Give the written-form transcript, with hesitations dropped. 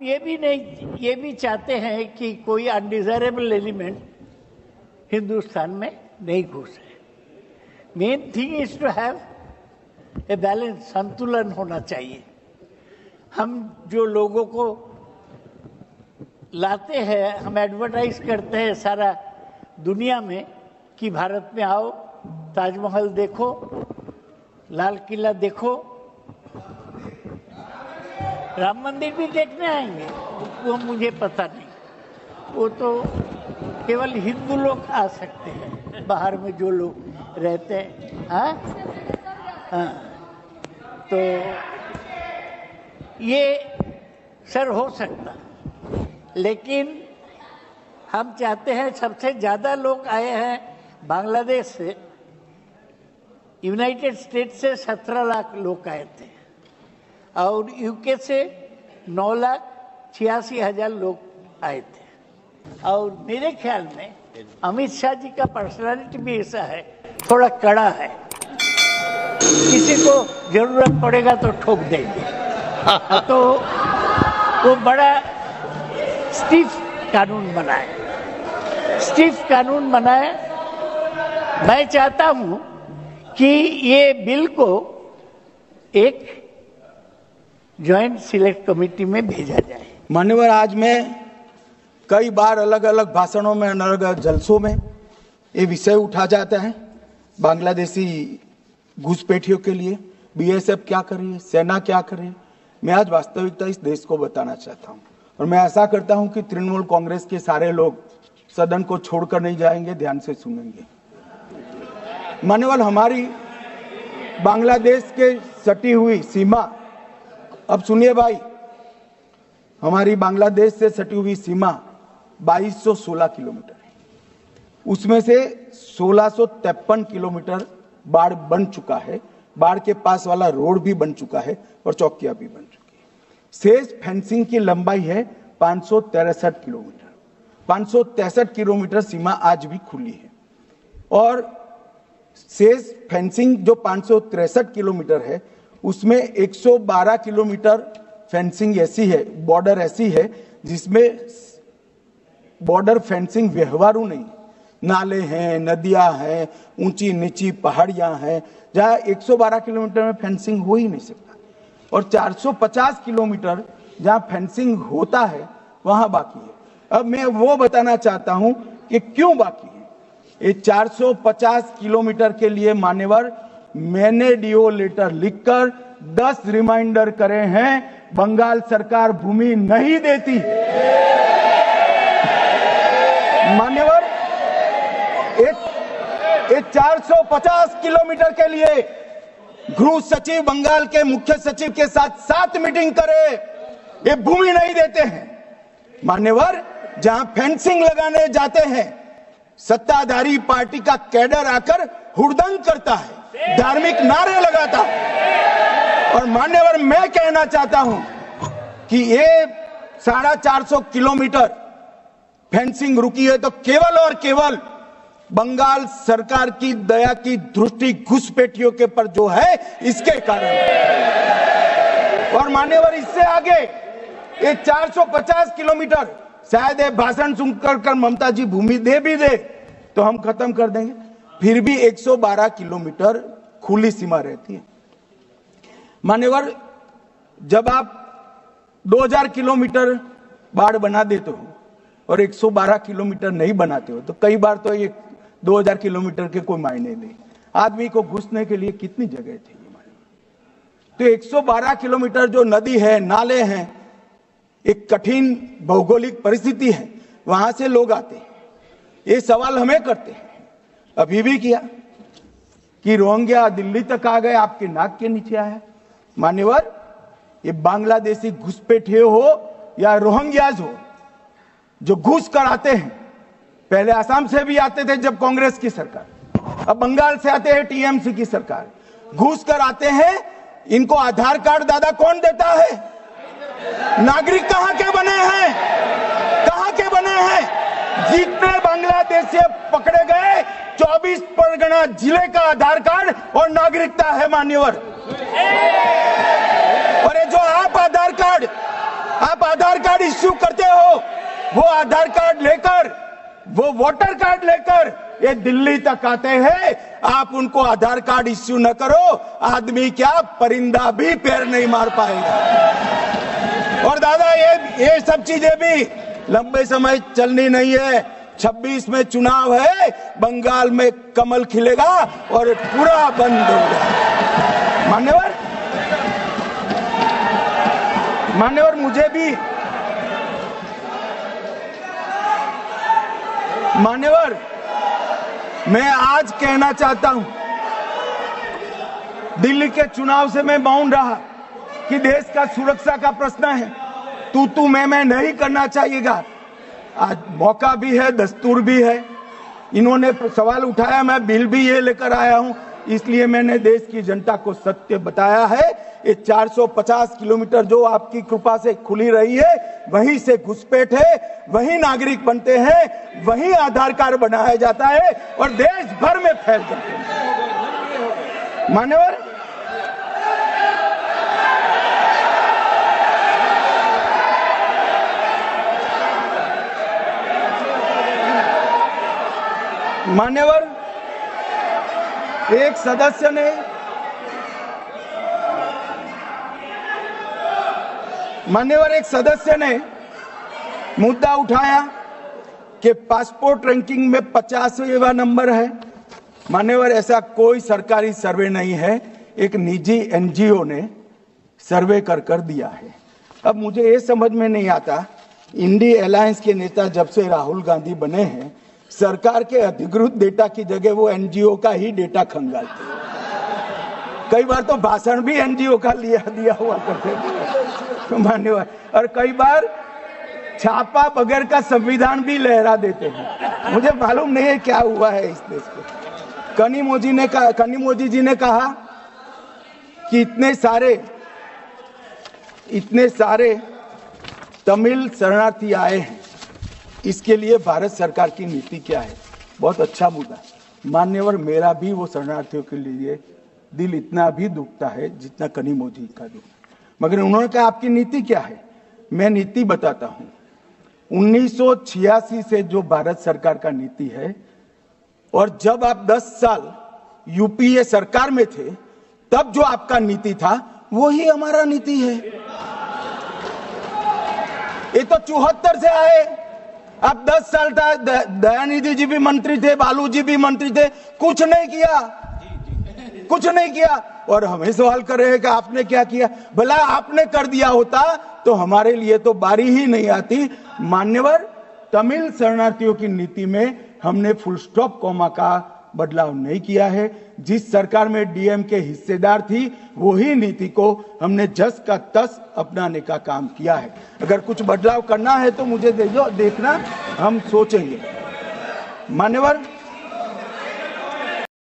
ये भी चाहते हैं कि कोई अनडिजायरेबल एलिमेंट हिंदुस्तान में नहीं घुसे। Main thing is to have a balance, संतुलन होना चाहिए। हम जो लोगों को लाते हैं, हम एडवर्टाइज करते हैं सारा दुनिया में कि भारत में आओ, ताजमहल देखो, लाल किला देखो, राम मंदिर भी देखने आएंगे, वो मुझे पता नहीं, वो तो केवल हिंदू लोग आ सकते हैं, बाहर में जो लोग रहते हैं। हाँ, तो ये सर हो सकता, लेकिन हम चाहते हैं सबसे ज़्यादा लोग आए हैं बांग्लादेश से, यूनाइटेड स्टेट्स से 17 लाख लोग आए थे और यूके से 9,86,000 लोग आए थे। और मेरे ख्याल में अमित शाह जी का पर्सनालिटी भी ऐसा है, थोड़ा कड़ा है, किसी को जरूरत पड़ेगा तो ठोक देंगे। तो वो बड़ा स्टीफ कानून बनाए। मैं चाहता हूं कि ये बिल को एक ज्वाइंट सिलेक्ट कमेटी में भेजा जाए। मान्यवर, आज मैं कई बार अलग अलग भाषणों में, अलग अलग जलसों में ये विषय उठा जाता है, बांग्लादेशी घुसपैठियों के लिए बीएसएफ क्या कर रही है, सेना क्या कर रही है। मैं आज वास्तविकता इस देश को बताना चाहता हूं और मैं ऐसा करता हूं कि तृणमूल कांग्रेस के सारे लोग सदन को छोड़कर नहीं जाएंगे, ध्यान से सुनेंगे। मान्यवर, हमारी बांग्लादेश के सटी हुई सीमा, अब सुनिए भाई, हमारी बांग्लादेश से सटी हुई सीमा 2216 किलोमीटर है, उसमें से 1653 किलोमीटर बाढ़ बन चुका है, बाढ़ के पास वाला रोड भी बन चुका है और चौकियां भी बन चुकी है। शेष फेंसिंग की लंबाई है 563 किलोमीटर। 563 किलोमीटर सीमा आज भी खुली है और शेष फेंसिंग जो 563 किलोमीटर है उसमें 112 किलोमीटर फेंसिंग ऐसी है, बॉर्डर ऐसी है जिसमें बॉर्डर फेंसिंग व्यवहारू नहीं, नाले हैं, नदियां हैं, ऊंची नीची पहाड़ियां हैं, जहां 112 किलोमीटर में फेंसिंग हो ही नहीं सकता, और 450 किलोमीटर जहां फेंसिंग होता है वहां बाकी है। अब मैं वो बताना चाहता हूं कि क्यों बाकी है। ये 450 किलोमीटर के लिए मान्यवर मैंने डीओ लेटर लिखकर 10 रिमाइंडर करे हैं, बंगाल सरकार भूमि नहीं देती। मान्यवर, ये 450 किलोमीटर के लिए गृह सचिव बंगाल के मुख्य सचिव के साथ 7 मीटिंग करे, ये भूमि नहीं देते हैं। मान्यवर, जहां फेंसिंग लगाने जाते हैं सत्ताधारी पार्टी का कैडर आकर हुड़दंग करता है, धार्मिक नारे लगाता है। और मान्यवर, मैं कहना चाहता हूं कि ये 450 किलोमीटर फेंसिंग रुकी है तो केवल और केवल बंगाल सरकार की दया की दृष्टि घुसपैठियों के पर जो है इसके कारण। और मान्यवर, इससे आगे ये 450 किलोमीटर शायद ये भाषण सुनकर ममता जी भूमि दे भी दे तो हम खत्म कर देंगे, फिर भी 112 किलोमीटर खुली सीमा रहती है। मान्यवर, जब आप 2000 किलोमीटर बाढ़ बना देते हो और 112 किलोमीटर नहीं बनाते हो तो कई बार तो ये 2000 किलोमीटर के कोई मायने नहीं। आदमी को घुसने के लिए कितनी जगह चाहिए। तो 112 किलोमीटर जो नदी है, नाले हैं, एक कठिन भौगोलिक परिस्थिति है, वहां से लोग आते हैं। ये सवाल हमें करते हैं, अभी भी किया कि रोहिंग्या दिल्ली तक आ गए, आपके नाक के नीचे आया। मान्यवर, ये बांग्लादेशी घुसपैठे हो या रोहिंग्याज हो जो घुस कर आते हैं, पहले असम से भी आते थे जब कांग्रेस की सरकार, अब बंगाल से आते हैं टीएमसी की सरकार, घुस कर आते हैं। इनको आधार कार्ड दादा कौन देता है? नागरिक कहां के बने हैं? कहां के बने हैं? जितने बांग्लादेशी पकड़े गए 24 परगना जिले का आधार कार्ड और नागरिकता है मान्यवर। और ये जो आप आधार कार्ड आप आधार कार्ड इश्यू करते हो, वो आधार कार्ड लेकर, वो वोटर कार्ड लेकर ये दिल्ली तक आते हैं। आप उनको आधार कार्ड इश्यू न करो, आदमी क्या परिंदा भी पैर नहीं मार पाएगा। और दादा ये सब चीजें भी लंबे समय चलनी नहीं है। 26 में चुनाव है, बंगाल में कमल खिलेगा और पूरा बंद होगा। मान्यवर मुझे भी मैं आज कहना चाहता हूं, दिल्ली के चुनाव से मैं मौन रहा कि देश का सुरक्षा का प्रश्न है, तू मैं नहीं करना चाहिएगा। आज मौका भी है, दस्तूर भी है। इन्होंने सवाल उठाया, मैं बिल भी ये लेकर आया हूं, इसलिए मैंने देश की जनता को सत्य बताया है। ये 450 किलोमीटर जो आपकी कृपा से खुली रही है, वहीं से घुसपैठ है, वहीं नागरिक बनते हैं, वहीं आधार कार्ड बनाया जाता है और देश भर में फैल जाते हैं। मान्यवर, एक सदस्य ने मुद्दा उठाया कि पासपोर्ट रैंकिंग में 50वां नंबर है। मान्यवर, ऐसा कोई सरकारी सर्वे नहीं है, एक निजी एनजीओ ने सर्वे कर दिया है। अब मुझे ये समझ में नहीं आता, इंडी अलायंस के नेता जब से राहुल गांधी बने हैं, सरकार के अधिकृत डेटा की जगह वो एनजीओ का ही डेटा खंगालते हैं। कई बार तो भाषण भी एनजीओ का दिया हुआ करते थे मान्यवर, और कई बार छापा बगैर का संविधान भी लहरा देते हैं। मुझे मालूम नहीं है क्या हुआ है इस देश को। कनिमोजी जी ने कहा कि इतने सारे तमिल शरणार्थी आए हैं, इसके लिए भारत सरकार की नीति क्या है। बहुत अच्छा मुद्दा मान्यवर, मेरा भी वो शरणार्थियों के लिए दिल इतना भी दुखता है जितना कनिमोजी का दुख। मगर उन्होंने कहा आपकी नीति क्या है, मैं नीति बताता हूं। 1986 से जो भारत सरकार का नीति है, और जब आप 10 साल यूपीए सरकार में थे तब जो आपका नीति था वही हमारा नीति है। ये तो 74 से आए, अब 10 साल था, दयानिधि जी भी मंत्री थे, बालू जी भी मंत्री थे, कुछ नहीं किया। और हमें सवाल कर रहे हैं कि आपने क्या किया। भला आपने कर दिया होता तो हमारे लिए तो बारी ही नहीं आती। मान्यवर, तमिल शरणार्थियों की नीति में हमने फुल स्टॉप कॉमा का बदलाव नहीं किया है। जिस सरकार में डीएम के हिस्सेदार थी, वही नीति को हमने जस का तस अपनाने का काम किया है। अगर कुछ बदलाव करना है तो मुझे दे दो, देखना, हम सोचेंगे। मान्यवर,